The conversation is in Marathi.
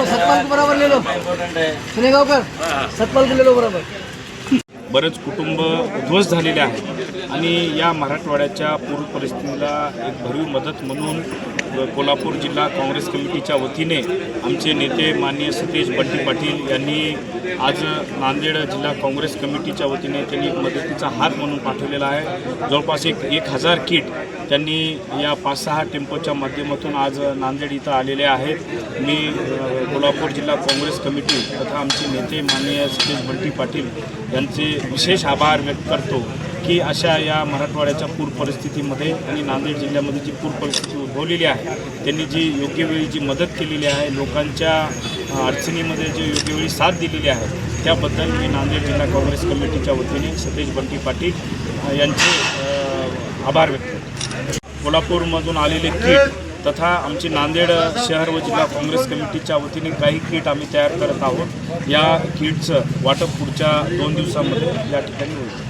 सतपाल को बराबर ले लो, सुनेगावकर सतपाल को ले लो बराबर। बरेच कुटुंब उद्ध्वस्त झालेले आहेत आणि या मराठवाड्याच्या पूर परिस्थितीला एक भरीव मदत म्हणून कोल्हापूर जिल्हा काँग्रेस कमिटीच्या वतीने आमचे नेते माननीय सतेज बंटी पाटील यांनी आज नांदेड जिल्हा काँग्रेस कमिटीच्या वतीने त्यांनी एक मदतीचा हात म्हणून पाठवलेला आहे। जवळपास 1000 किट त्यांनी या 5-6 टेम्पोच्या माध्यमातून आज नांदेड इथं आलेले आहेत। मी कोल्हापूर जिल्हा काँग्रेस कमिटी तथा आमचे नेते माननीय सतेज बंटी पाटील यांचे विशेष आभार व्यक्त करतो की अशा या मराठवाड्याच्या पूर परिस्थितीमध्ये आणि नांदेड जिल्ह्यामध्ये जी पूर परिस्थिती उद्भवलेली आहे त्यांनी जी योग्य वेळी जी मदत केलेली आहे, लोकांच्या अडचणीमध्ये जे योग्य वेळी साथ दिलेली आहे त्याबद्दल मी नांदेड जिल्हा काँग्रेस कमिटीच्या वतीने सतेज बंटी पाटील यांचे आभार व्यक्त करतो। कोल्हापूरमधून आलेले किट तथा आमची नांदेड शहर व जिल्हा काँग्रेस कमिटीच्या वतीने काही किट आम्ही तयार करत आहोत। या किटचं वाटप पुढच्या 2 दिवसांमध्ये या ठिकाणी होईल।